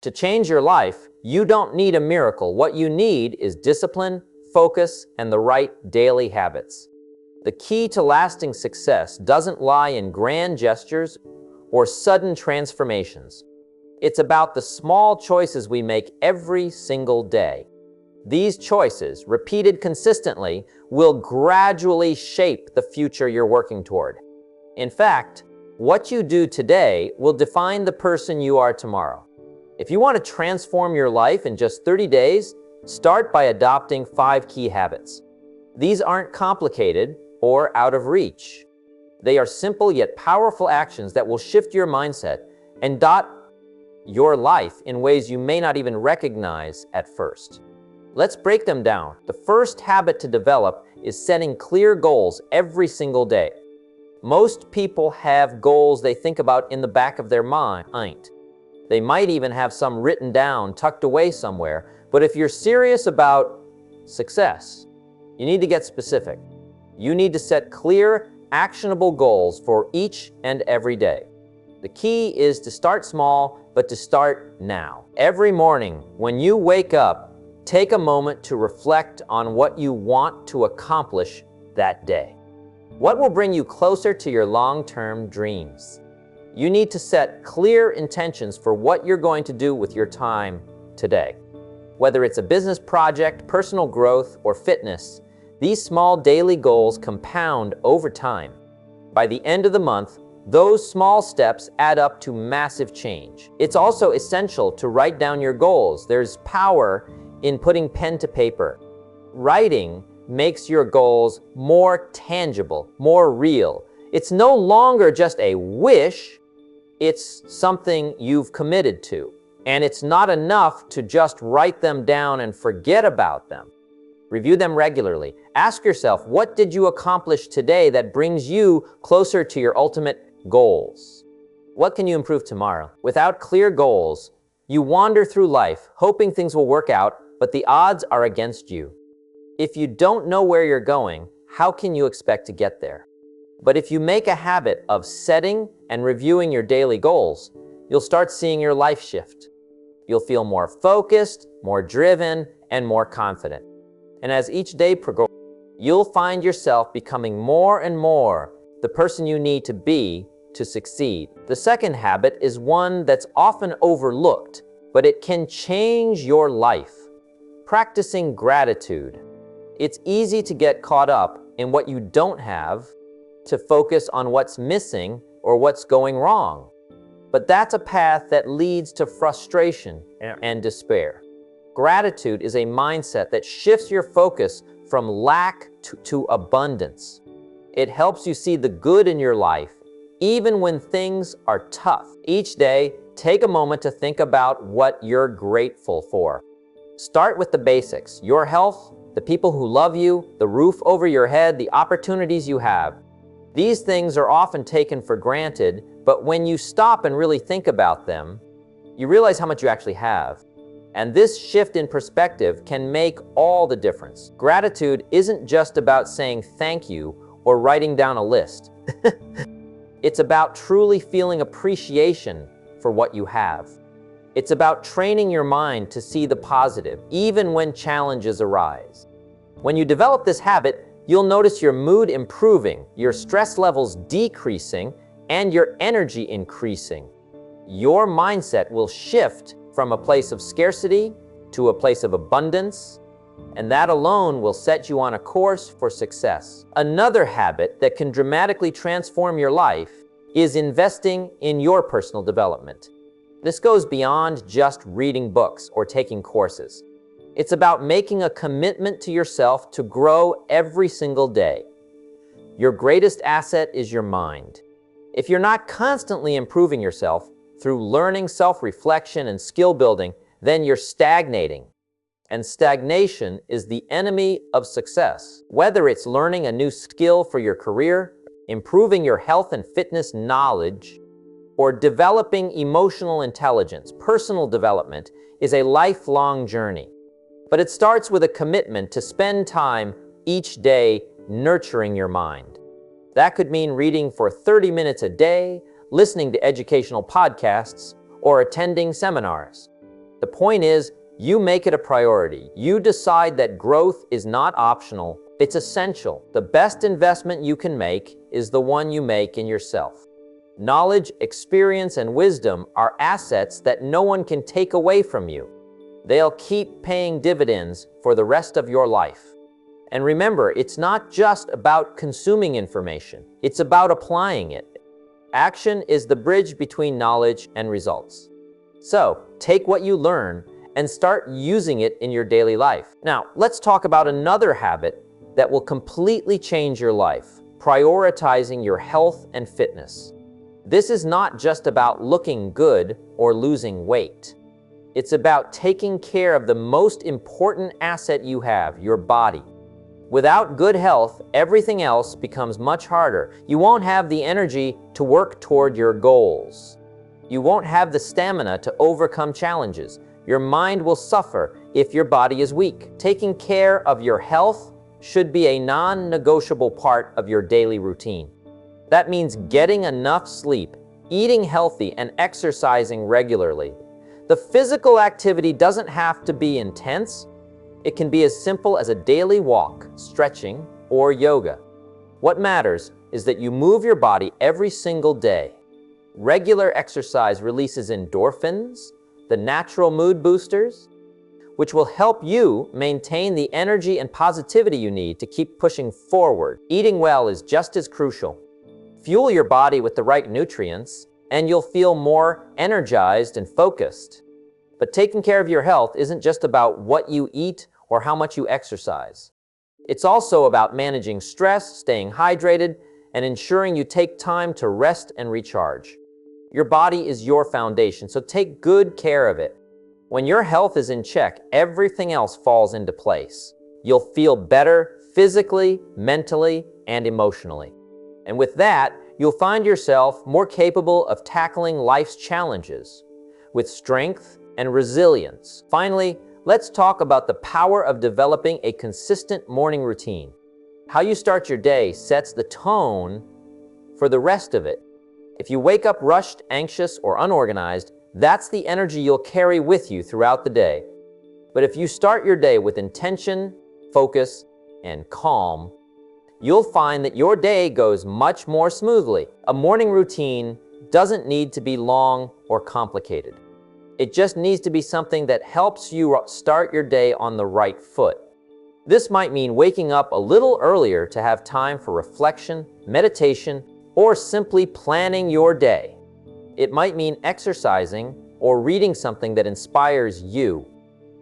To change your life, you don't need a miracle. What you need is discipline, focus, and the right daily habits. The key to lasting success doesn't lie in grand gestures or sudden transformations. It's about the small choices we make every single day. These choices, repeated consistently, will gradually shape the future you're working toward. In fact, what you do today will define the person you are tomorrow. If you want to transform your life in just 30 days, start by adopting 5 key habits. These aren't complicated or out of reach. They are simple yet powerful actions that will shift your mindset and dot your life in ways you may not even recognize at first. Let's break them down. The first habit to develop is setting clear goals every single day. Most people have goals they think about in the back of their mind. They might even have some written down, tucked away somewhere. But if you're serious about success, you need to get specific. You need to set clear, actionable goals for each and every day. The key is to start small, but to start now. Every morning, when you wake up, take a moment to reflect on what you want to accomplish that day. What will bring you closer to your long-term dreams? You need to set clear intentions for what you're going to do with your time today. Whether it's a business project, personal growth, or fitness, these small daily goals compound over time. By the end of the month, those small steps add up to massive change. It's also essential to write down your goals. There's power in putting pen to paper. Writing makes your goals more tangible, more real. It's no longer just a wish, it's something you've committed to. And it's not enough to just write them down and forget about them. Review them regularly. Ask yourself, what did you accomplish today that brings you closer to your ultimate goals? What can you improve tomorrow? Without clear goals, you wander through life hoping things will work out, but the odds are against you. If you don't know where you're going, how can you expect to get there? But if you make a habit of setting and reviewing your daily goals, you'll start seeing your life shift. You'll feel more focused, more driven, and more confident. And as each day progresses, you'll find yourself becoming more and more the person you need to be to succeed. The second habit is one that's often overlooked, but it can change your life. Practicing gratitude. It's easy to get caught up in what you don't have, to focus on what's missing or what's going wrong. But that's a path that leads to frustration and despair. Gratitude is a mindset that shifts your focus from lack to abundance. It helps you see the good in your life, even when things are tough. Each day, take a moment to think about what you're grateful for. Start with the basics: your health, the people who love you, the roof over your head, the opportunities you have. These things are often taken for granted, but when you stop and really think about them, you realize how much you actually have. And this shift in perspective can make all the difference. Gratitude isn't just about saying thank you or writing down a list. It's about truly feeling appreciation for what you have. It's about training your mind to see the positive, even when challenges arise. When you develop this habit, you'll notice your mood improving, your stress levels decreasing, and your energy increasing. Your mindset will shift from a place of scarcity to a place of abundance, and that alone will set you on a course for success. Another habit that can dramatically transform your life is investing in your personal development. This goes beyond just reading books or taking courses. It's about making a commitment to yourself to grow every single day. Your greatest asset is your mind. If you're not constantly improving yourself through learning, self-reflection, and skill building, then you're stagnating. And stagnation is the enemy of success. Whether it's learning a new skill for your career, improving your health and fitness knowledge, or developing emotional intelligence, personal development is a lifelong journey. But it starts with a commitment to spend time each day nurturing your mind. That could mean reading for 30 minutes a day, listening to educational podcasts, or attending seminars. The point is, you make it a priority. You decide that growth is not optional, it's essential. The best investment you can make is the one you make in yourself. Knowledge, experience, and wisdom are assets that no one can take away from you. They'll keep paying dividends for the rest of your life. And remember, it's not just about consuming information, it's about applying it. Action is the bridge between knowledge and results. So, take what you learn and start using it in your daily life. Now, let's talk about another habit that will completely change your life: prioritizing your health and fitness. This is not just about looking good or losing weight. It's about taking care of the most important asset you have, your body. Without good health, everything else becomes much harder. You won't have the energy to work toward your goals. You won't have the stamina to overcome challenges. Your mind will suffer if your body is weak. Taking care of your health should be a non-negotiable part of your daily routine. That means getting enough sleep, eating healthy, and exercising regularly. The physical activity doesn't have to be intense. It can be as simple as a daily walk, stretching, or yoga. What matters is that you move your body every single day. Regular exercise releases endorphins, the natural mood boosters, which will help you maintain the energy and positivity you need to keep pushing forward. Eating well is just as crucial. Fuel your body with the right nutrients, and you'll feel more energized and focused. But taking care of your health isn't just about what you eat or how much you exercise. It's also about managing stress, staying hydrated, and ensuring you take time to rest and recharge. Your body is your foundation, so take good care of it. When your health is in check, everything else falls into place. You'll feel better physically, mentally, and emotionally. And with that, you'll find yourself more capable of tackling life's challenges with strength and resilience. Finally, let's talk about the power of developing a consistent morning routine. How you start your day sets the tone for the rest of it. If you wake up rushed, anxious, or unorganized, that's the energy you'll carry with you throughout the day. But if you start your day with intention, focus, and calm, you'll find that your day goes much more smoothly. A morning routine doesn't need to be long or complicated. It just needs to be something that helps you start your day on the right foot. This might mean waking up a little earlier to have time for reflection, meditation, or simply planning your day. It might mean exercising or reading something that inspires you.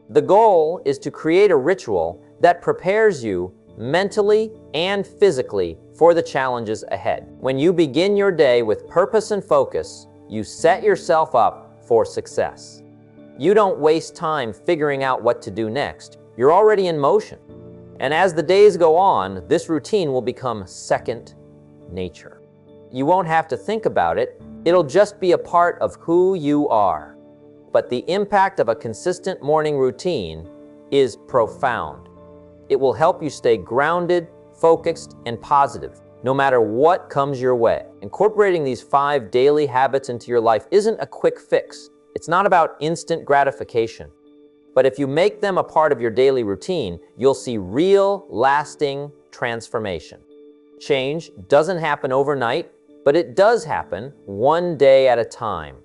The goal is to create a ritual that prepares you mentally and physically for the challenges ahead. When you begin your day with purpose and focus, you set yourself up for success. You don't waste time figuring out what to do next. You're already in motion. And as the days go on, this routine will become second nature. You won't have to think about it. It'll just be a part of who you are. But the impact of a consistent morning routine is profound. It will help you stay grounded, focused, and positive, no matter what comes your way. Incorporating these 5 daily habits into your life isn't a quick fix. It's not about instant gratification. But if you make them a part of your daily routine, you'll see real, lasting transformation. Change doesn't happen overnight, but it does happen one day at a time.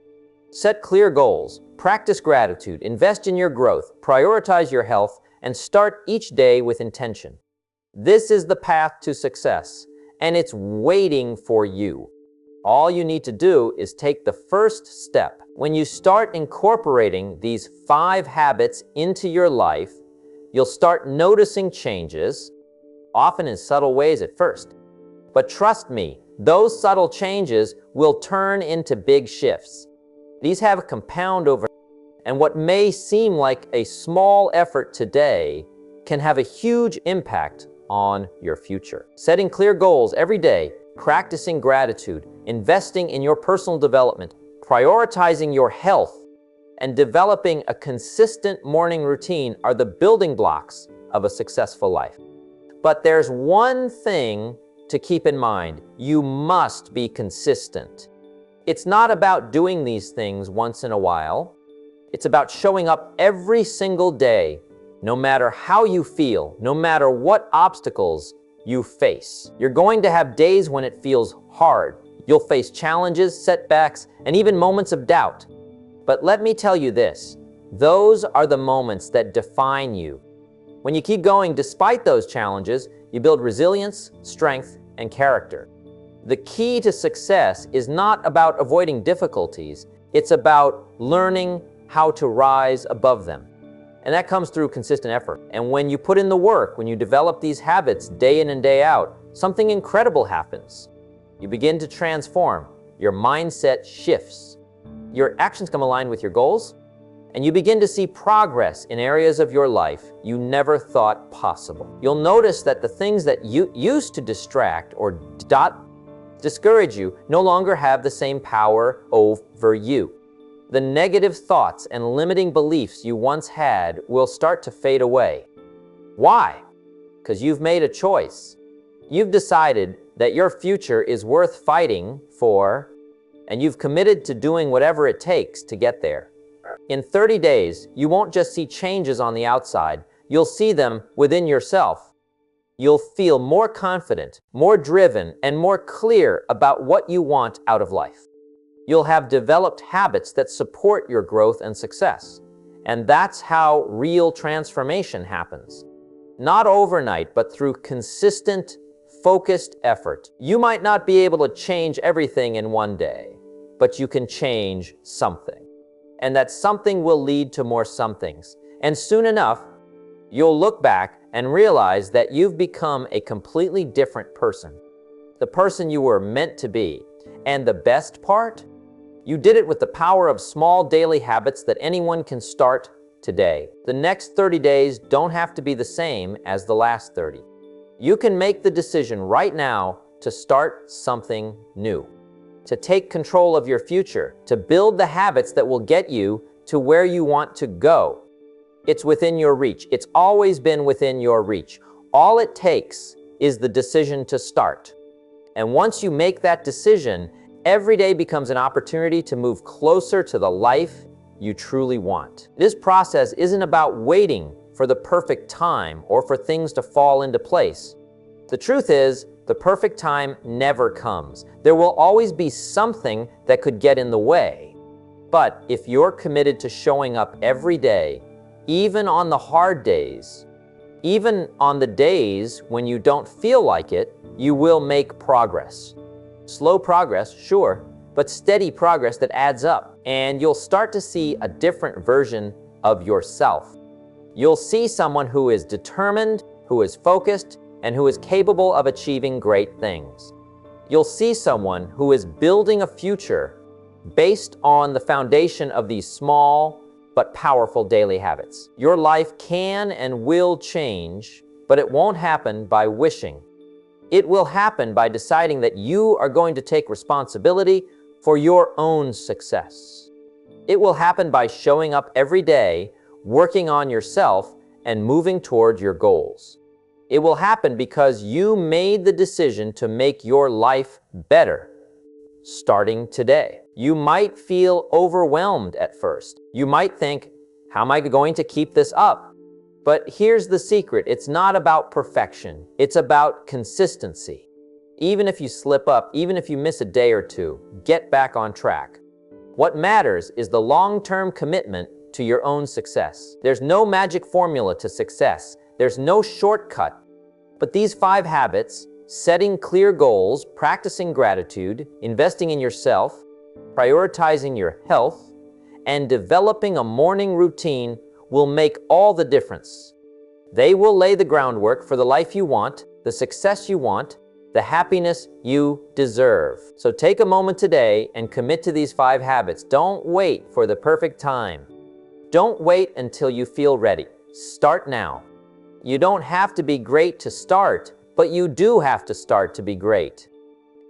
Set clear goals, practice gratitude, invest in your growth, prioritize your health, and start each day with intention. This is the path to success, and it's waiting for you. All you need to do is take the first step. When you start incorporating these 5 habits into your life, you'll start noticing changes, often in subtle ways at first. But trust me, those subtle changes will turn into big shifts. These have a compound over, and what may seem like a small effort today can have a huge impact on your future. Setting clear goals every day, practicing gratitude, investing in your personal development, prioritizing your health, and developing a consistent morning routine are the building blocks of a successful life. But there's one thing to keep in mind: you must be consistent. It's not about doing these things once in a while. It's about showing up every single day, no matter how you feel, no matter what obstacles you face. You're going to have days when it feels hard. You'll face challenges, setbacks, and even moments of doubt. But let me tell you this, those are the moments that define you. When you keep going despite those challenges, you build resilience, strength, and character. The key to success is not about avoiding difficulties, it's about learning how to rise above them. And that comes through consistent effort. And when you put in the work, when you develop these habits day in and day out, something incredible happens. You begin to transform, your mindset shifts, your actions come aligned with your goals, and you begin to see progress in areas of your life you never thought possible. You'll notice that the things that you used to distract or discourage you no longer have the same power over you. The negative thoughts and limiting beliefs you once had will start to fade away. Why? Because you've made a choice. You've decided that your future is worth fighting for, and you've committed to doing whatever it takes to get there. In 30 days, you won't just see changes on the outside, you'll see them within yourself. You'll feel more confident, more driven, and more clear about what you want out of life. You'll have developed habits that support your growth and success. And that's how real transformation happens. Not overnight, but through consistent, focused effort. You might not be able to change everything in one day, but you can change something. And that something will lead to more somethings. And soon enough, you'll look back and realize that you've become a completely different person. The person you were meant to be. And the best part? You did it with the power of small daily habits that anyone can start today. The next 30 days don't have to be the same as the last 30. You can make the decision right now to start something new, to take control of your future, to build the habits that will get you to where you want to go. It's within your reach. It's always been within your reach. All it takes is the decision to start. And once you make that decision, every day becomes an opportunity to move closer to the life you truly want. This process isn't about waiting for the perfect time or for things to fall into place. The truth is, the perfect time never comes. There will always be something that could get in the way. But if you're committed to showing up every day, even on the hard days, even on the days when you don't feel like it, you will make progress. Slow progress, sure, but steady progress that adds up. And you'll start to see a different version of yourself. You'll see someone who is determined, who is focused, and who is capable of achieving great things. You'll see someone who is building a future based on the foundation of these small but powerful daily habits. Your life can and will change, but it won't happen by wishing. It will happen by deciding that you are going to take responsibility for your own success. It will happen by showing up every day, working on yourself, and moving toward your goals. It will happen because you made the decision to make your life better, starting today. You might feel overwhelmed at first. You might think, how am I going to keep this up? But here's the secret, it's not about perfection, it's about consistency. Even if you slip up, even if you miss a day or two, get back on track. What matters is the long-term commitment to your own success. There's no magic formula to success. There's no shortcut. But these 5 habits, setting clear goals, practicing gratitude, investing in yourself, prioritizing your health, and developing a morning routine will make all the difference. They will lay the groundwork for the life you want, the success you want, the happiness you deserve. So take a moment today and commit to these 5 habits. Don't wait for the perfect time. Don't wait until you feel ready. Start now. You don't have to be great to start, but you do have to start to be great.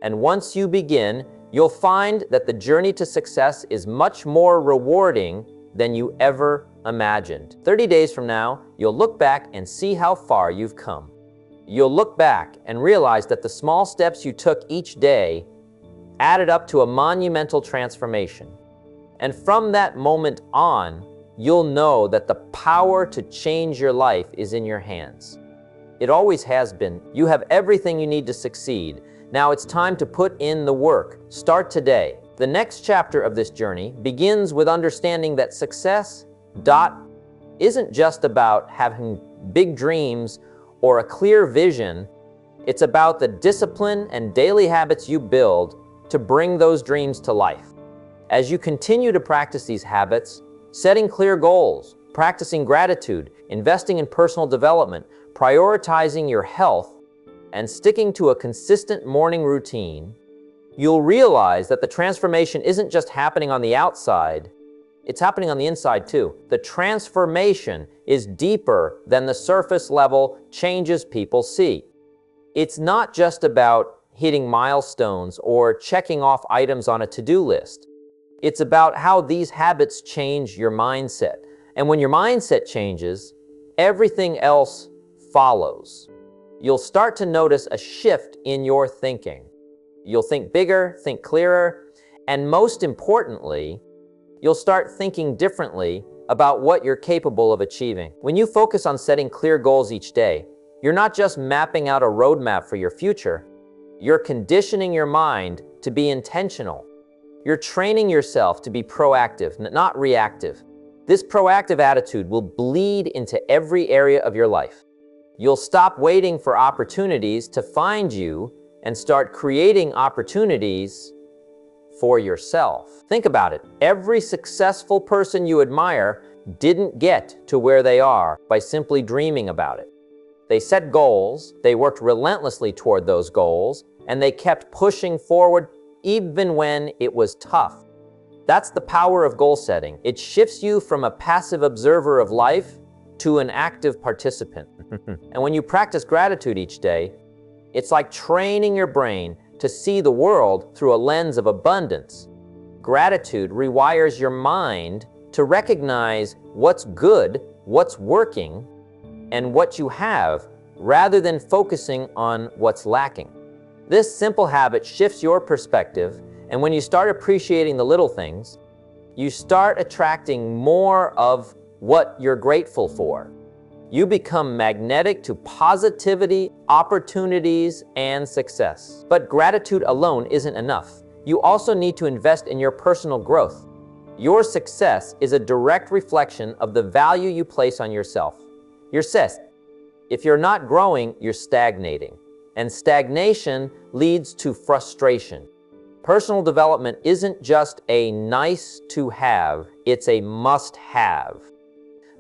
And once you begin, you'll find that the journey to success is much more rewarding than you ever imagined. 30 days from now, you'll look back and see how far you've come. You'll look back and realize that the small steps you took each day added up to a monumental transformation. And from that moment on, you'll know that the power to change your life is in your hands. It always has been. You have everything you need to succeed. Now it's time to put in the work. Start today. The next chapter of this journey begins with understanding that success, isn't just about having big dreams or a clear vision. It's about the discipline and daily habits you build to bring those dreams to life. As you continue to practice these habits, setting clear goals, practicing gratitude, investing in personal development, prioritizing your health, and sticking to a consistent morning routine, you'll realize that the transformation isn't just happening on the outside, it's happening on the inside too. The transformation is deeper than the surface level changes people see. It's not just about hitting milestones or checking off items on a to-do list. It's about how these habits change your mindset. And when your mindset changes, everything else follows. You'll start to notice a shift in your thinking. You'll think bigger, think clearer, and most importantly, you'll start thinking differently about what you're capable of achieving. When you focus on setting clear goals each day, you're not just mapping out a roadmap for your future, you're conditioning your mind to be intentional. You're training yourself to be proactive, not reactive. This proactive attitude will bleed into every area of your life. You'll stop waiting for opportunities to find you and start creating opportunities for yourself. Think about it. Every successful person you admire didn't get to where they are by simply dreaming about it. They set goals, they worked relentlessly toward those goals, and they kept pushing forward even when it was tough. That's the power of goal setting. It shifts you from a passive observer of life to an active participant. And when you practice gratitude each day, it's like training your brain to see the world through a lens of abundance. Gratitude rewires your mind to recognize what's good, what's working, and what you have, rather than focusing on what's lacking. This simple habit shifts your perspective, and when you start appreciating the little things, you start attracting more of what you're grateful for. You become magnetic to positivity, opportunities, and success. But gratitude alone isn't enough. You also need to invest in your personal growth. Your success is a direct reflection of the value you place on yourself. If you're not growing, you're stagnating. And stagnation leads to frustration. Personal development isn't just a nice to have, it's a must have.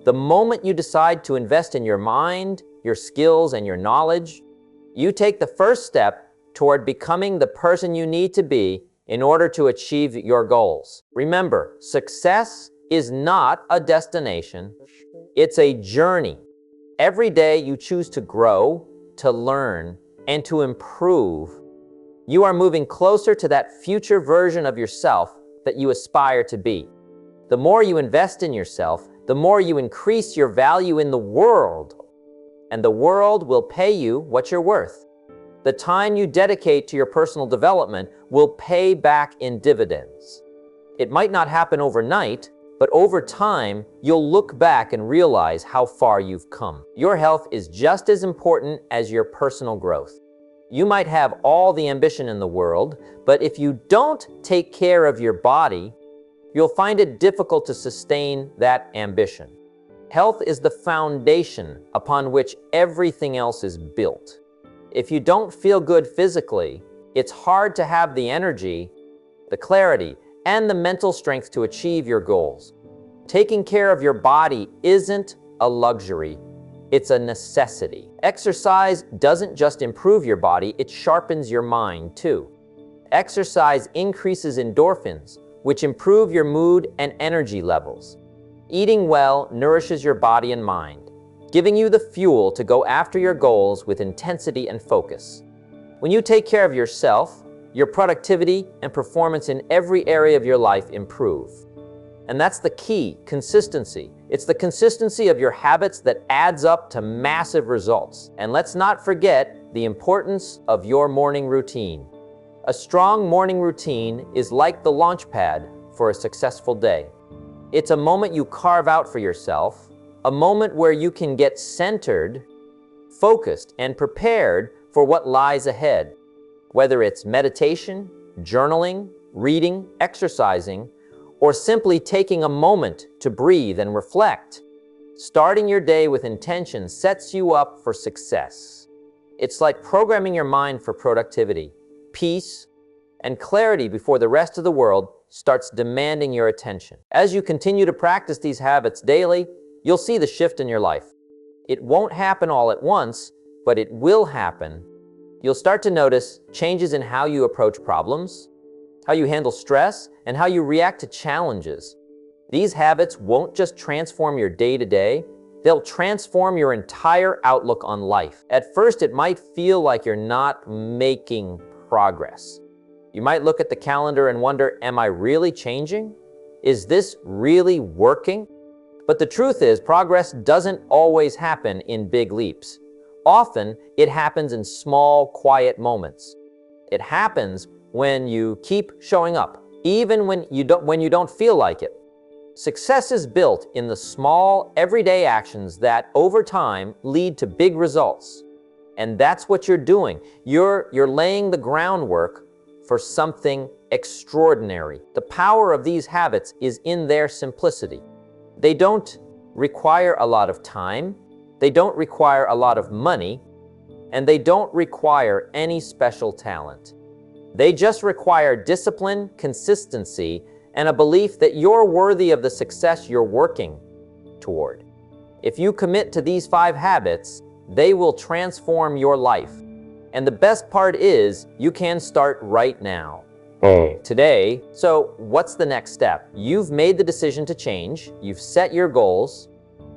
The moment you decide to invest in your mind, your skills, and your knowledge, you take the first step toward becoming the person you need to be in order to achieve your goals. Remember, success is not a destination, it's a journey. Every day you choose to grow, to learn, and to improve, you are moving closer to that future version of yourself that you aspire to be. The more you invest in yourself, the more you increase your value in the world, and the world will pay you what you're worth. The time you dedicate to your personal development will pay back in dividends. It might not happen overnight, but over time, you'll look back and realize how far you've come. Your health is just as important as your personal growth. You might have all the ambition in the world, but if you don't take care of your body, you'll find it difficult to sustain that ambition. Health is the foundation upon which everything else is built. If you don't feel good physically, it's hard to have the energy, the clarity, and the mental strength to achieve your goals. Taking care of your body isn't a luxury, it's a necessity. Exercise doesn't just improve your body, it sharpens your mind too. Exercise increases endorphins, which improve your mood and energy levels. Eating well nourishes your body and mind, giving you the fuel to go after your goals with intensity and focus. When you take care of yourself, your productivity and performance in every area of your life improve. And that's the key, consistency. It's the consistency of your habits that adds up to massive results. And let's not forget the importance of your morning routine. A strong morning routine is like the launch pad for a successful day. It's a moment you carve out for yourself, a moment where you can get centered, focused, and prepared for what lies ahead. Whether it's meditation, journaling, reading, exercising, or simply taking a moment to breathe and reflect, starting your day with intention sets you up for success. It's like programming your mind for productivity, peace, and clarity before the rest of the world starts demanding your attention. As you continue to practice these habits daily, you'll see the shift in your life. It won't happen all at once, but it will happen. You'll start to notice changes in how you approach problems, how you handle stress, and how you react to challenges. These habits won't just transform your day-to-day, they'll transform your entire outlook on life. At first, it might feel like you're not making progress. You might look at the calendar and wonder, am I really changing? Is this really working? But the truth is, progress doesn't always happen in big leaps. Often, it happens in small, quiet moments. It happens when you keep showing up, even when you don't feel like it. Success is built in the small, everyday actions that, over time, lead to big results. And that's what you're doing. You're laying the groundwork for something extraordinary. The power of these habits is in their simplicity. They don't require a lot of time, they don't require a lot of money, and they don't require any special talent. They just require discipline, consistency, and a belief that you're worthy of the success you're working toward. If you commit to these 5 habits, they will transform your life. And the best part is, you can start right now. Today, so what's the next step? You've made the decision to change, you've set your goals,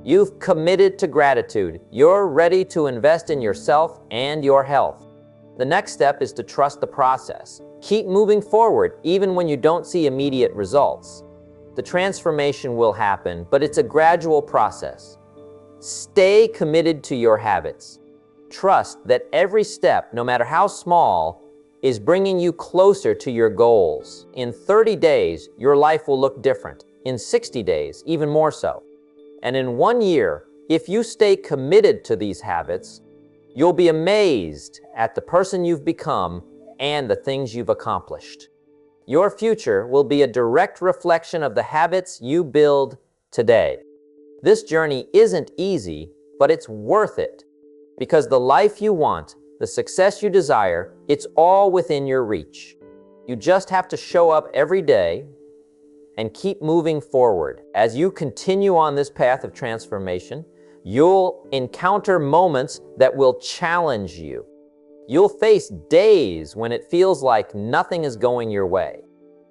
you've committed to gratitude, you're ready to invest in yourself and your health. The next step is to trust the process. Keep moving forward even when you don't see immediate results. The transformation will happen, but it's a gradual process. Stay committed to your habits. Trust that every step, no matter how small, is bringing you closer to your goals. In 30 days, your life will look different. In 60 days, even more so. And in 1 year, if you stay committed to these habits, you'll be amazed at the person you've become and the things you've accomplished. Your future will be a direct reflection of the habits you build today. This journey isn't easy, but it's worth it. Because the life you want, the success you desire, it's all within your reach. You just have to show up every day and keep moving forward. As you continue on this path of transformation, you'll encounter moments that will challenge you. You'll face days when it feels like nothing is going your way.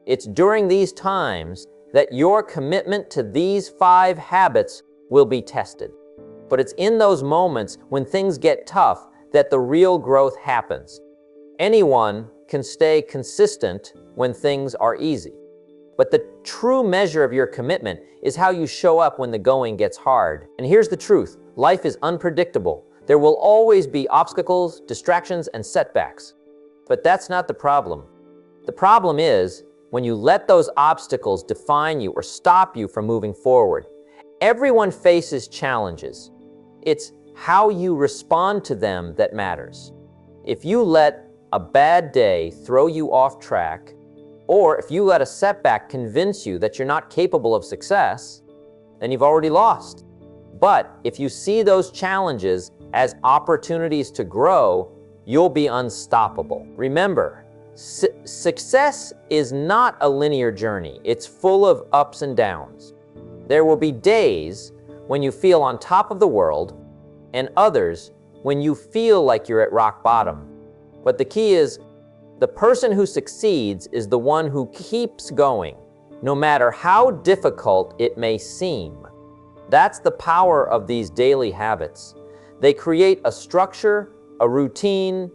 It's during these times that your commitment to these 5 habits will be tested. But it's in those moments when things get tough that the real growth happens. Anyone can stay consistent when things are easy. But the true measure of your commitment is how you show up when the going gets hard. And here's the truth, life is unpredictable. There will always be obstacles, distractions, and setbacks. But that's not the problem. The problem is when you let those obstacles define you or stop you from moving forward. Everyone faces challenges. It's how you respond to them that matters. If you let a bad day throw you off track, or if you let a setback convince you that you're not capable of success, then you've already lost. But if you see those challenges as opportunities to grow, you'll be unstoppable. Remember, success is not a linear journey. It's full of ups and downs. There will be days when you feel on top of the world, and others when you feel like you're at rock bottom. But the key is, the person who succeeds is the one who keeps going, no matter how difficult it may seem. That's the power of these daily habits. They create a structure, a routine,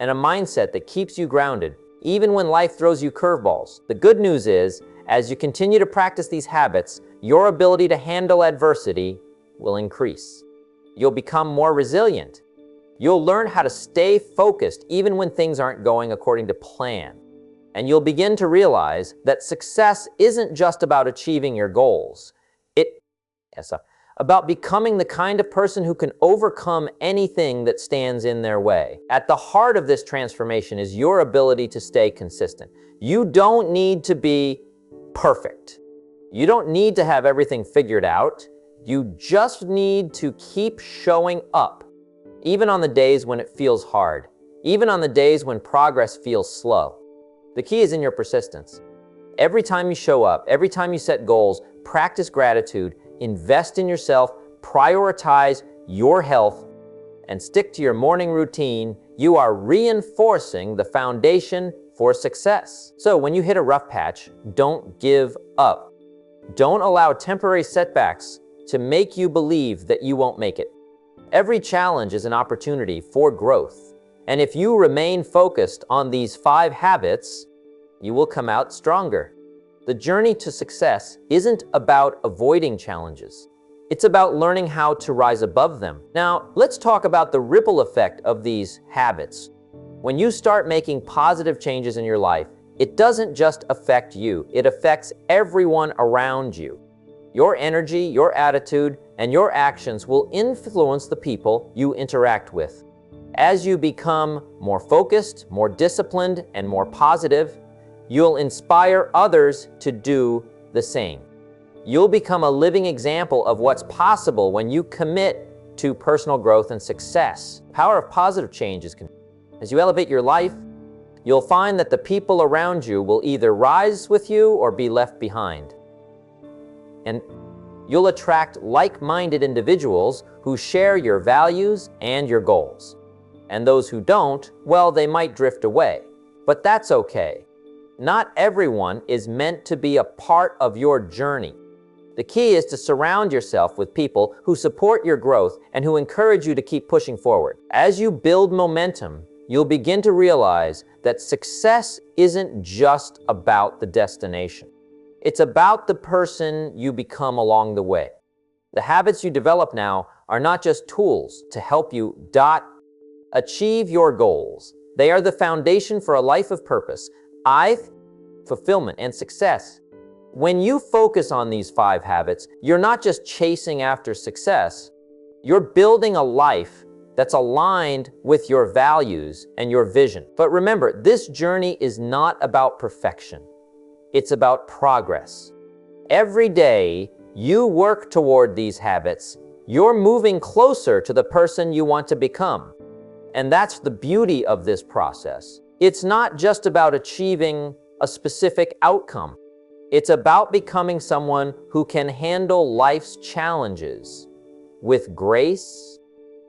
and a mindset that keeps you grounded, even when life throws you curveballs. The good news is, as you continue to practice these habits, your ability to handle adversity will increase. You'll become more resilient. You'll learn how to stay focused even when things aren't going according to plan. And you'll begin to realize that success isn't just about achieving your goals. It's about becoming the kind of person who can overcome anything that stands in their way. At the heart of this transformation is your ability to stay consistent. You don't need to be perfect. You don't need to have everything figured out. You just need to keep showing up, even on the days when it feels hard, even on the days when progress feels slow. The key is in your persistence. Every time you show up, every time you set goals, practice gratitude, invest in yourself, prioritize your health, and stick to your morning routine, you are reinforcing the foundation for success. So when you hit a rough patch, don't give up. Don't allow temporary setbacks to make you believe that you won't make it. Every challenge is an opportunity for growth. And if you remain focused on these 5 habits, you will come out stronger. The journey to success isn't about avoiding challenges. It's about learning how to rise above them. Now, let's talk about the ripple effect of these habits. When you start making positive changes in your life, it doesn't just affect you, it affects everyone around you. Your energy, your attitude, and your actions will influence the people you interact with. As you become more focused, more disciplined, and more positive, you'll inspire others to do the same. You'll become a living example of what's possible when you commit to personal growth and success. The power of positive change is as you elevate your life, you'll find that the people around you will either rise with you or be left behind. And you'll attract like-minded individuals who share your values and your goals. And those who don't, well, they might drift away. But that's okay. Not everyone is meant to be a part of your journey. The key is to surround yourself with people who support your growth and who encourage you to keep pushing forward. As you build momentum, you'll begin to realize that success isn't just about the destination. It's about the person you become along the way. The habits you develop now are not just tools to help you achieve your goals. They are the foundation for a life of purpose, fulfillment, and success. When you focus on these 5 habits, you're not just chasing after success, you're building a life that's aligned with your values and your vision. But remember, this journey is not about perfection. It's about progress. Every day you work toward these habits, you're moving closer to the person you want to become. And that's the beauty of this process. It's not just about achieving a specific outcome. It's about becoming someone who can handle life's challenges with grace,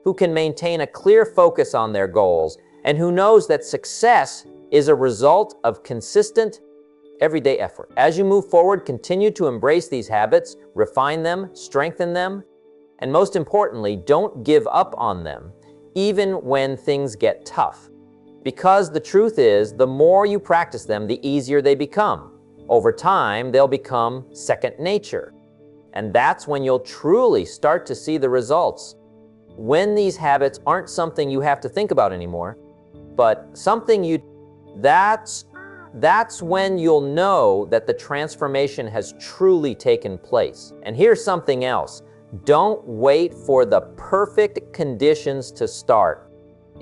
who can maintain a clear focus on their goals, and who knows that success is a result of consistent, everyday effort. As you move forward, continue to embrace these habits, refine them, strengthen them, and most importantly, don't give up on them, even when things get tough. Because the truth is, the more you practice them, the easier they become. Over time, they'll become second nature. And that's when you'll truly start to see the results. When these habits aren't something you have to think about anymore, but something that's when you'll know that the transformation has truly taken place. And here's something else. Don't wait for the perfect conditions to start.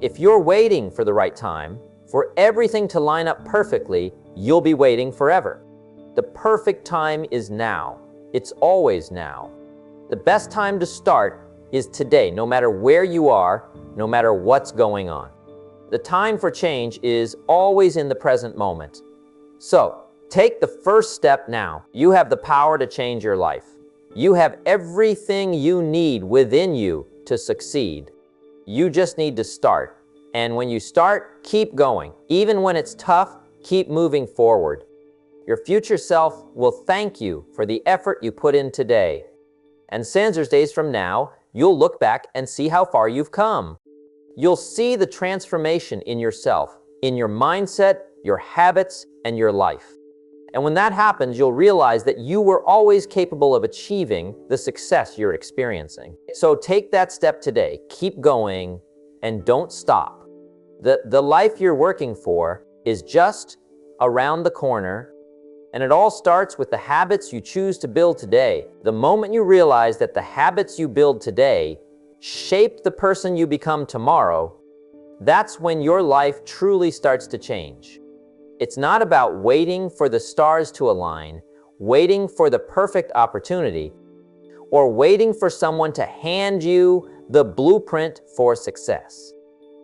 If you're waiting for the right time, for everything to line up perfectly, you'll be waiting forever. The perfect time is now. It's always now. The best time to start is today, no matter where you are, no matter what's going on. The time for change is always in the present moment. So, take the first step now. You have the power to change your life. You have everything you need within you to succeed. You just need to start. And when you start, keep going. Even when it's tough, keep moving forward. Your future self will thank you for the effort you put in today. And Sanzer's days from now, you'll look back and see how far you've come. You'll see the transformation in yourself, in your mindset, your habits, and your life. And when that happens, you'll realize that you were always capable of achieving the success you're experiencing. So take that step today, keep going, and don't stop. The life you're working for is just around the corner, and it all starts with the habits you choose to build today. The moment you realize that the habits you build today shape the person you become tomorrow, that's when your life truly starts to change. It's not about waiting for the stars to align, waiting for the perfect opportunity, or waiting for someone to hand you the blueprint for success.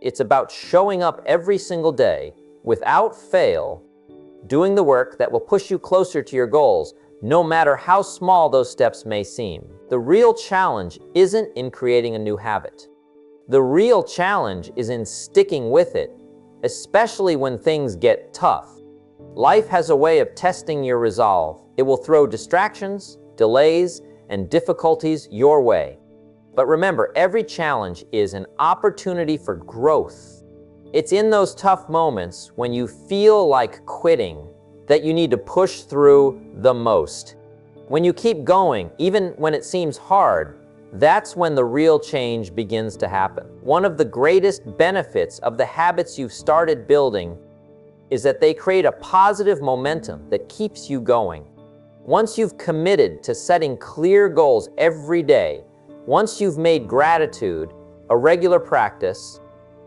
It's about showing up every single day, without fail, doing the work that will push you closer to your goals, no matter how small those steps may seem. The real challenge isn't in creating a new habit. The real challenge is in sticking with it, especially when things get tough. Life has a way of testing your resolve. It will throw distractions, delays, and difficulties your way. But remember, every challenge is an opportunity for growth. It's in those tough moments when you feel like quitting that you need to push through the most. When you keep going, even when it seems hard, that's when the real change begins to happen. One of the greatest benefits of the habits you've started building is that they create a positive momentum that keeps you going. Once you've committed to setting clear goals every day, once you've made gratitude a regular practice,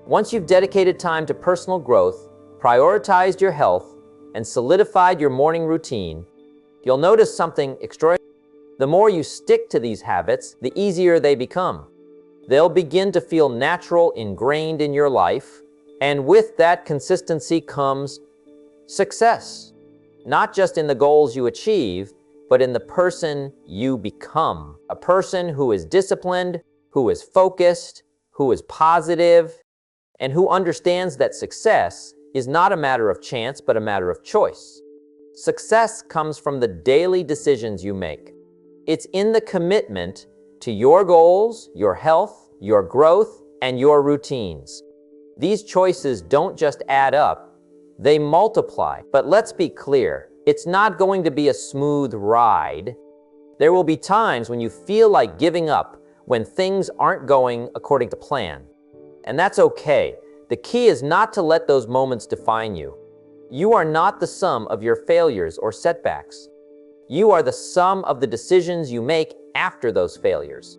once you've dedicated time to personal growth, prioritized your health, and solidified your morning routine, you'll notice something extraordinary. The more you stick to these habits, the easier they become. They'll begin to feel natural, ingrained in your life, and with that consistency comes success. Not just in the goals you achieve, but in the person you become. A person who is disciplined, who is focused, who is positive, and who understands that success is not a matter of chance, but a matter of choice. Success comes from the daily decisions you make. It's in the commitment to your goals, your health, your growth, and your routines. These choices don't just add up, they multiply. But let's be clear, it's not going to be a smooth ride. There will be times when you feel like giving up, when things aren't going according to plan. And that's okay. The key is not to let those moments define you. You are not the sum of your failures or setbacks. You are the sum of the decisions you make after those failures.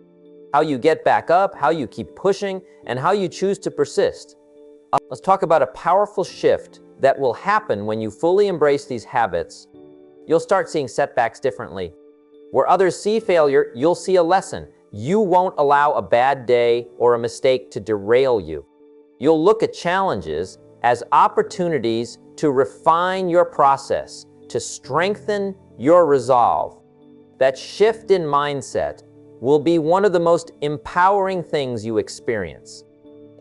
How you get back up, how you keep pushing, and how you choose to persist. Let's talk about a powerful shift that will happen when you fully embrace these habits. You'll start seeing setbacks differently. Where others see failure, you'll see a lesson. You won't allow a bad day or a mistake to derail you. You'll look at challenges as opportunities to refine your process, to strengthen your resolve. That shift in mindset will be one of the most empowering things you experience.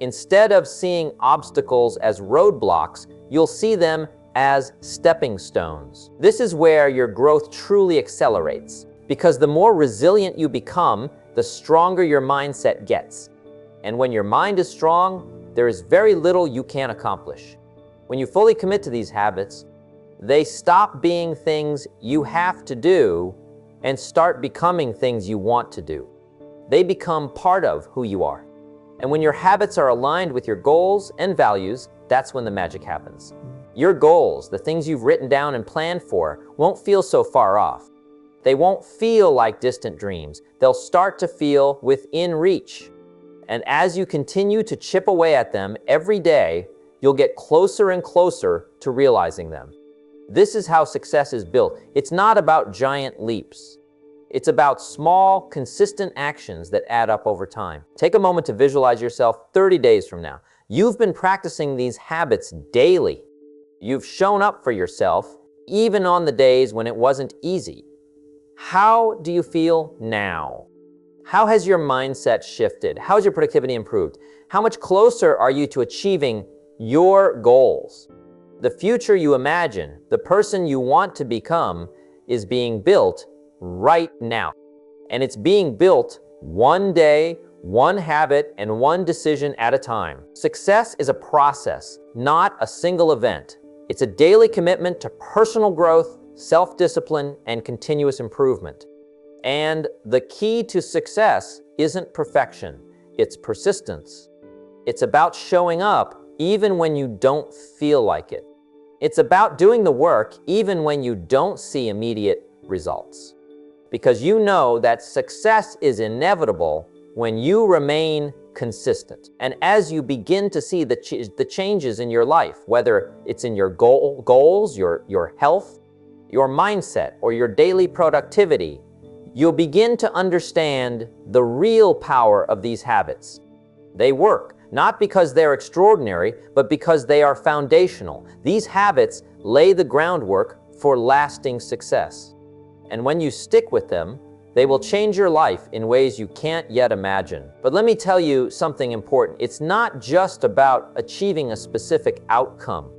Instead of seeing obstacles as roadblocks, you'll see them as stepping stones. This is where your growth truly accelerates, because the more resilient you become, the stronger your mindset gets. And when your mind is strong, there is very little you can't accomplish. When you fully commit to these habits, they stop being things you have to do and start becoming things you want to do. They become part of who you are. And when your habits are aligned with your goals and values, that's when the magic happens. Your goals, the things you've written down and planned for, won't feel so far off. They won't feel like distant dreams. They'll start to feel within reach. And as you continue to chip away at them every day, you'll get closer and closer to realizing them. This is how success is built. It's not about giant leaps. It's about small, consistent actions that add up over time. Take a moment to visualize yourself 30 days from now. You've been practicing these habits daily. You've shown up for yourself, even on the days when it wasn't easy. How do you feel now? How has your mindset shifted? How has your productivity improved? How much closer are you to achieving your goals? The future you imagine, the person you want to become, is being built right now. And it's being built one day, one habit, and one decision at a time. Success is a process, not a single event. It's a daily commitment to personal growth, self-discipline, and continuous improvement. And the key to success isn't perfection, it's persistence. It's about showing up even when you don't feel like it. It's about doing the work even when you don't see immediate results. Because you know that success is inevitable when you remain consistent. And as you begin to see the changes in your life, whether it's in your goals, your health, your mindset, or your daily productivity, you'll begin to understand the real power of these habits. They work, not because they're extraordinary, but because they are foundational. These habits lay the groundwork for lasting success. And when you stick with them, they will change your life in ways you can't yet imagine. But let me tell you something important. It's not just about achieving a specific outcome.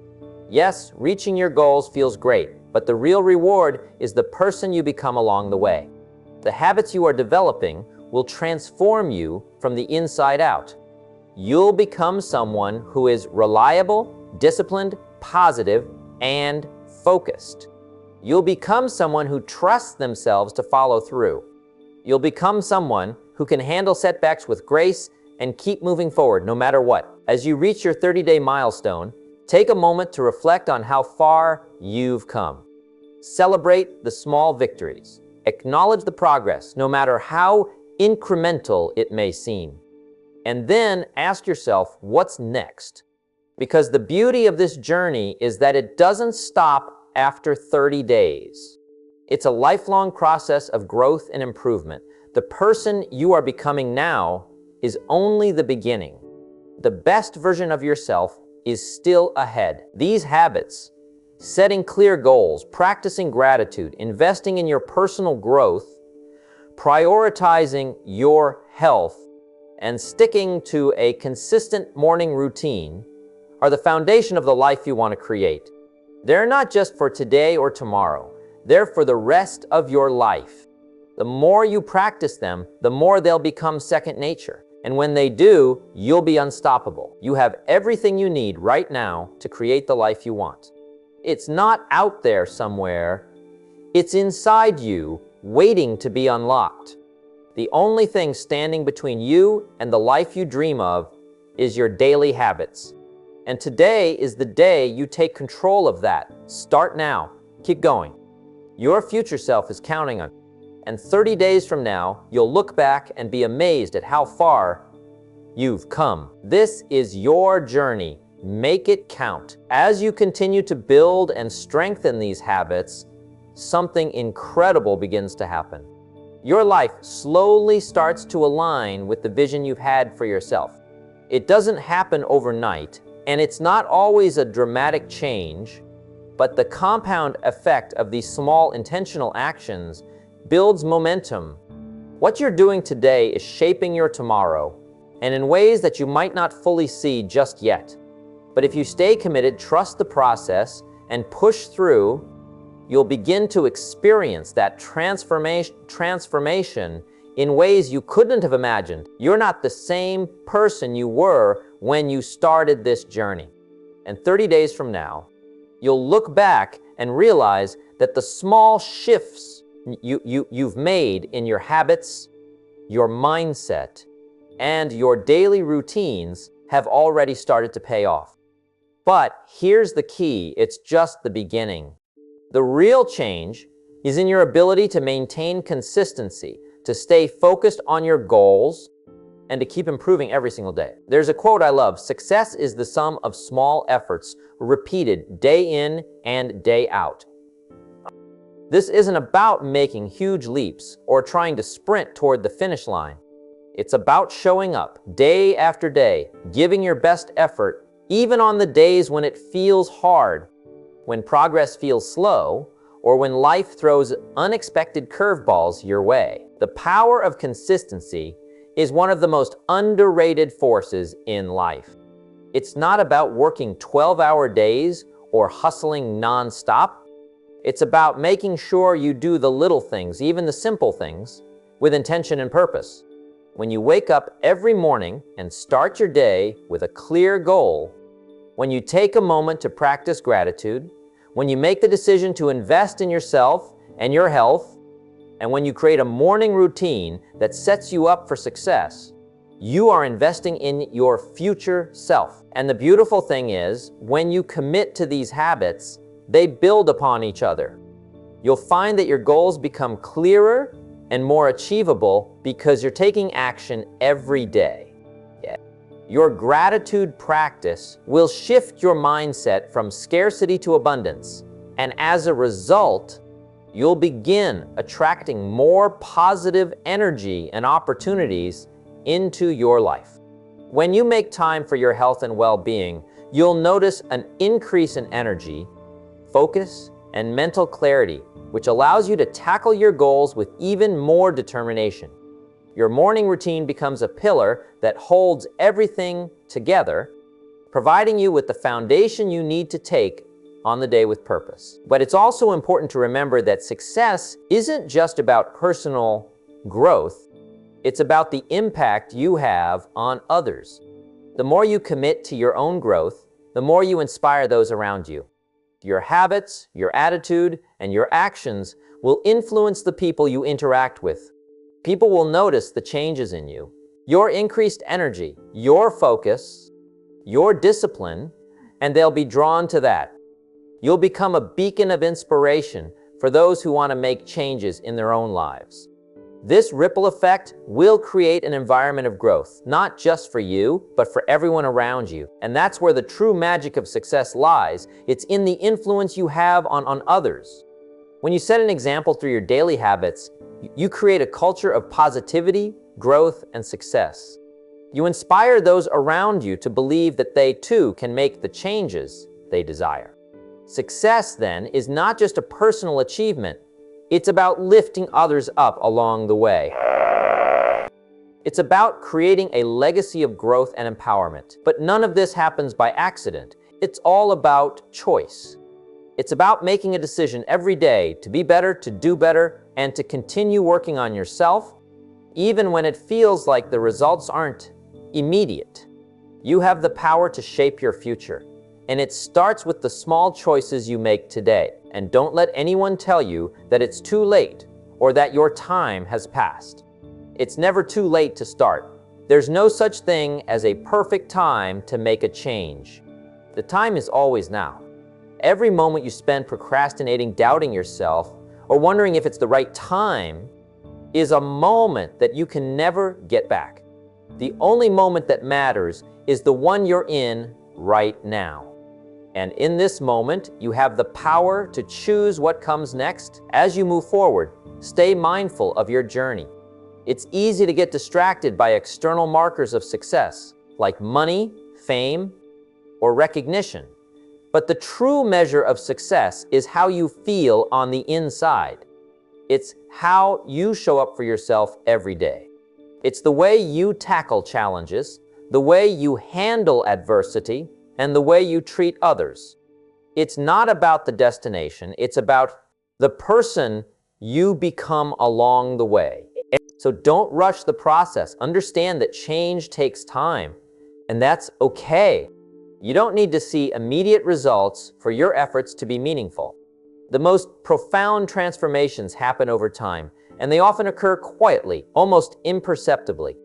Yes, reaching your goals feels great, but the real reward is the person you become along the way. The habits you are developing will transform you from the inside out. You'll become someone who is reliable, disciplined, positive, and focused. You'll become someone who trusts themselves to follow through. You'll become someone who can handle setbacks with grace and keep moving forward no matter what. As you reach your 30-day milestone, take a moment to reflect on how far you've come. Celebrate the small victories. Acknowledge the progress, no matter how incremental it may seem. And then ask yourself, what's next? Because the beauty of this journey is that it doesn't stop after 30 days. It's a lifelong process of growth and improvement. The person you are becoming now is only the beginning. The best version of yourself is still ahead. These habits, setting clear goals, practicing gratitude, investing in your personal growth, prioritizing your health, and sticking to a consistent morning routine are the foundation of the life you want to create. They're not just for today or tomorrow. They're for the rest of your life. The more you practice them, the more they'll become second nature. And when they do, you'll be unstoppable. You have everything you need right now to create the life you want. It's not out there somewhere. It's inside you, waiting to be unlocked. The only thing standing between you and the life you dream of is your daily habits. And today is the day you take control of that. Start now. Keep going. Your future self is counting on you. And 30 days from now, you'll look back and be amazed at how far you've come. This is your journey. Make it count. As you continue to build and strengthen these habits, something incredible begins to happen. Your life slowly starts to align with the vision you've had for yourself. It doesn't happen overnight, and it's not always a dramatic change, but the compound effect of these small intentional actions builds momentum. What you're doing today is shaping your tomorrow, and in ways that you might not fully see just yet. But if you stay committed, trust the process, and push through, you'll begin to experience that transformation in ways you couldn't have imagined. You're not the same person you were when you started this journey. And 30 days from now, you'll look back and realize that the small shifts you've made in your habits, your mindset, and your daily routines have already started to pay off. But here's the key, it's just the beginning. The real change is in your ability to maintain consistency, to stay focused on your goals, and to keep improving every single day. There's a quote I love: success is the sum of small efforts repeated day in and day out. This isn't about making huge leaps or trying to sprint toward the finish line. It's about showing up day after day, giving your best effort, even on the days when it feels hard, when progress feels slow, or when life throws unexpected curveballs your way. The power of consistency is one of the most underrated forces in life. It's not about working 12-hour days or hustling nonstop. It's about making sure you do the little things, even the simple things, with intention and purpose. When you wake up every morning and start your day with a clear goal, when you take a moment to practice gratitude, when you make the decision to invest in yourself and your health, and when you create a morning routine that sets you up for success, You are investing in your future self. And the beautiful thing is, when you commit to these habits, they build upon each other. You'll find that your goals become clearer and more achievable because you're taking action every day. Your gratitude practice will shift your mindset from scarcity to abundance. And as a result, you'll begin attracting more positive energy and opportunities into your life. When you make time for your health and well-being, you'll notice an increase in energy, focus, and mental clarity, which allows you to tackle your goals with even more determination. Your morning routine becomes a pillar that holds everything together, providing you with the foundation you need to take on the day with purpose. But it's also important to remember that success isn't just about personal growth. It's about the impact you have on others. The more you commit to your own growth, the more you inspire those around you. Your habits, your attitude, and your actions will influence the people you interact with. People will notice the changes in you. Your increased energy, your focus, your discipline, and they'll be drawn to that. You'll become a beacon of inspiration for those who want to make changes in their own lives. This ripple effect will create an environment of growth, not just for you, but for everyone around you. And that's where the true magic of success lies. It's in the influence you have on others. When you set an example through your daily habits, you create a culture of positivity, growth, and success. You inspire those around you to believe that they too can make the changes they desire. Success, then, is not just a personal achievement. It's about lifting others up along the way. It's about creating a legacy of growth and empowerment. But none of this happens by accident. It's all about choice. It's about making a decision every day to be better, to do better, and to continue working on yourself, even when it feels like the results aren't immediate. You have the power to shape your future. And it starts with the small choices you make today. And don't let anyone tell you that it's too late or that your time has passed. It's never too late to start. There's no such thing as a perfect time to make a change. The time is always now. Every moment you spend procrastinating, doubting yourself, or wondering if it's the right time is a moment that you can never get back. The only moment that matters is the one you're in right now. And in this moment, you have the power to choose what comes next. As you move forward, stay mindful of your journey. It's easy to get distracted by external markers of success, like money, fame, or recognition. But the true measure of success is how you feel on the inside. It's how you show up for yourself every day. It's the way you tackle challenges, the way you handle adversity, and the way you treat others. It's not about the destination, it's about the person you become along the way. So don't rush the process. Understand that change takes time, and that's okay. You don't need to see immediate results for your efforts to be meaningful. The most profound transformations happen over time, and they often occur quietly, almost imperceptibly.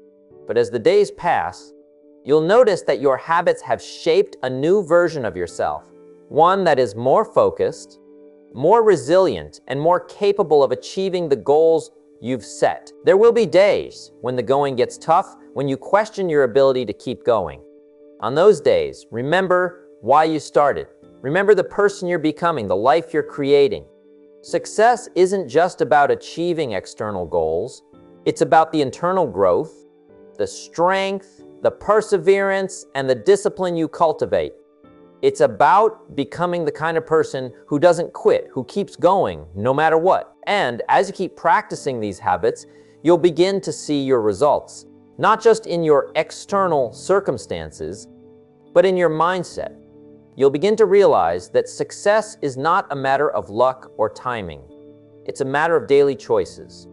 But as the days pass, you'll notice that your habits have shaped a new version of yourself, one that is more focused, more resilient, and more capable of achieving the goals you've set. There will be days when the going gets tough, when you question your ability to keep going. On those days, remember why you started. Remember the person you're becoming, the life you're creating. Success isn't just about achieving external goals. It's about the internal growth, the strength, the perseverance, and the discipline you cultivate. It's about becoming the kind of person who doesn't quit, who keeps going no matter what. And as you keep practicing these habits, you'll begin to see your results, not just in your external circumstances, but in your mindset. You'll begin to realize that success is not a matter of luck or timing. It's a matter of daily choices.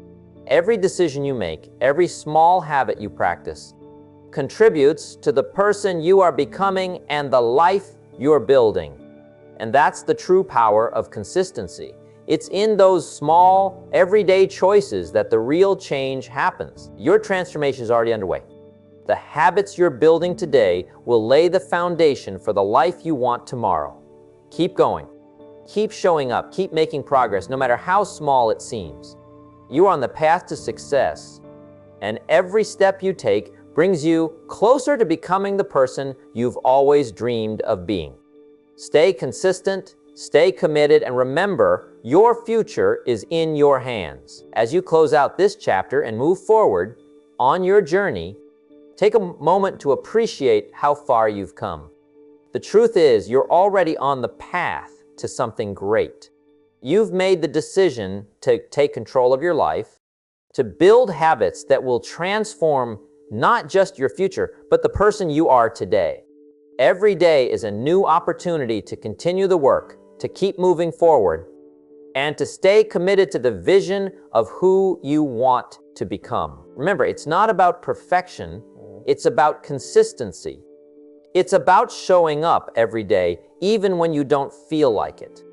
Every decision you make, every small habit you practice, contributes to the person you are becoming and the life you're building. And that's the true power of consistency. It's in those small, everyday choices that the real change happens. Your transformation is already underway. The habits you're building today will lay the foundation for the life you want tomorrow. Keep going. Keep showing up. Keep making progress, no matter how small it seems. You are on the path to success, and every step you take brings you closer to becoming the person you've always dreamed of being. Stay consistent, stay committed, and remember, your future is in your hands. As you close out this chapter and move forward on your journey, take a moment to appreciate how far you've come. The truth is, you're already on the path to something great. You've made the decision to take control of your life, to build habits that will transform not just your future, but the person you are today. Every day is a new opportunity to continue the work, to keep moving forward, and to stay committed to the vision of who you want to become. Remember, it's not about perfection, it's about consistency. It's about showing up every day, even when you don't feel like it.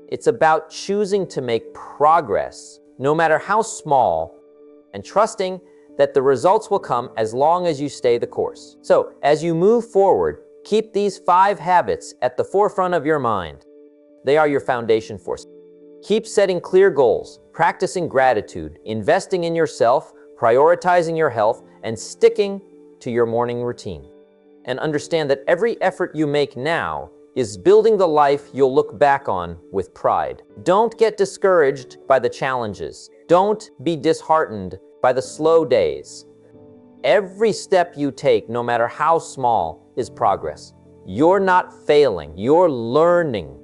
It's about choosing to make progress, no matter how small, and trusting that the results will come as long as you stay the course. So, as you move forward, keep these 5 habits at the forefront of your mind. They are your foundation for success. Keep setting clear goals, practicing gratitude, investing in yourself, prioritizing your health, and sticking to your morning routine. And understand that every effort you make now is building the life you'll look back on with pride. Don't get discouraged by the challenges. Don't be disheartened by the slow days. Every step you take, no matter how small, is progress. You're not failing, you're learning,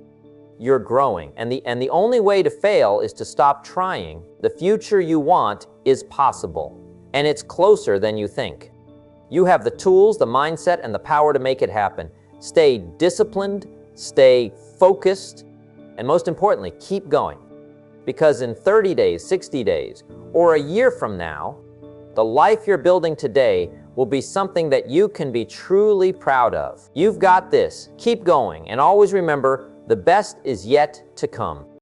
you're growing. And the only way to fail is to stop trying. The future you want is possible, and it's closer than you think. You have the tools, the mindset, and the power to make it happen. Stay disciplined, stay focused, and most importantly, keep going. Because in 30 days, 60 days, or a year from now, the life you're building today will be something that you can be truly proud of. You've got this. Keep going, and always remember, the best is yet to come.